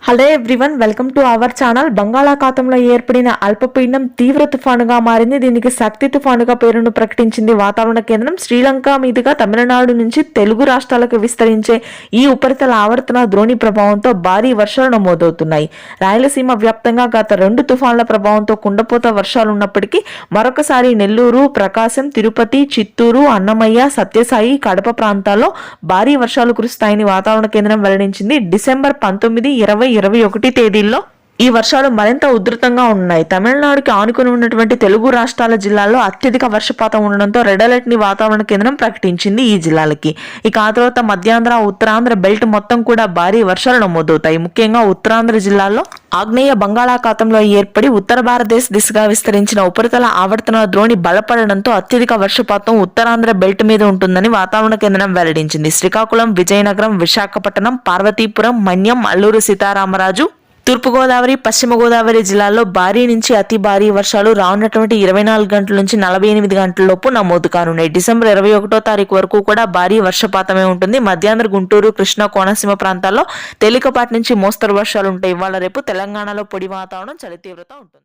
Hello everyone, welcome to our channel. బంగాళాఖాతంలో ఏర్పడిన అల్పపీడనం తీవ్ర తుఫానుగా మారింది. దీనికి శక్తి తుఫానుగా పేరును ప్రకటించింది వాతావరణ కేంద్రం. శ్రీలంక మీదుగా తమిళనాడు నుంచి తెలుగు రాష్ట్రాలకు విస్తరించే ఈ ఉపరితల ఆవర్తన ద్రోణి ప్రభావంతో భారీ వర్షాలు నమోదవుతున్నాయి. రాయలసీమ వ్యాప్తంగా గత 2 తుఫాన్ల ప్రభావంతో కుండపోత వర్షాలు ఉన్నప్పటికీ మరొకసారి నెల్లూరు, ప్రకాశం, తిరుపతి, చిత్తూరు, అన్నమయ్య, సత్యసాయి, కడప ప్రాంతాల్లో భారీ వర్షాలు కురుస్తాయని వాతావరణ కేంద్రం వెల్లడించింది. డిసెంబర్ 19, 20, 21 తేదీల్లో ఈ వర్షాలు మరింత ఉధృతంగా ఉన్నాయి. తమిళనాడుకి ఆనుకుని ఉన్నటువంటి తెలుగు రాష్ట్రాల జిల్లాల్లో అత్యధిక వర్షపాతం ఉండడంతో రెడ్ అలర్ట్ ని వాతావరణ కేంద్రం ప్రకటించింది ఈ జిల్లాలకి. ఇక ఆ తర్వాత మధ్యాంధ్ర, ఉత్తరాంధ్ర బెల్ట్ మొత్తం కూడా భారీ వర్షాలు నమోదవుతాయి. ముఖ్యంగా ఉత్తరాంధ్ర జిల్లాల్లో ఆగ్నేయ బంగాళాఖాతంలో ఏర్పడి ఉత్తర భారతదేశ దిశగా విస్తరించిన ఉపరితల ఆవర్తన ద్రోణి బలపడడంతో అత్యధిక వర్షపాతం ఉత్తరాంధ్ర బెల్ట్ మీద ఉంటుందని వాతావరణ కేంద్రం వెల్లడించింది. శ్రీకాకుళం, విజయనగరం, విశాఖపట్నం, పార్వతీపురం, మన్యం, అల్లూరు సీతారామరాజు, తూర్పుగోదావరి, పశ్చిమ గోదావరి జిల్లాల్లో భారీ నుంచి అతి భారీ వర్షాలు రానున్నటువంటి 24 గంటల నుంచి 48 గంటల లోపు నమోదు కానున్నాయి. డిసెంబర్ 21వ తారీఖు వరకు కూడా భారీ వర్షపాతమే ఉంటుంది. మధ్యాంధ్ర, గుంటూరు, కృష్ణా, కోనసీమ ప్రాంతాల్లో తేలికపాటి నుంచి మోస్తరు వర్షాలు ఉంటాయి. ఇవాళ రేపు తెలంగాణలో పొడి వాతావరణం, చలి తీవ్రత ఉంటుంది.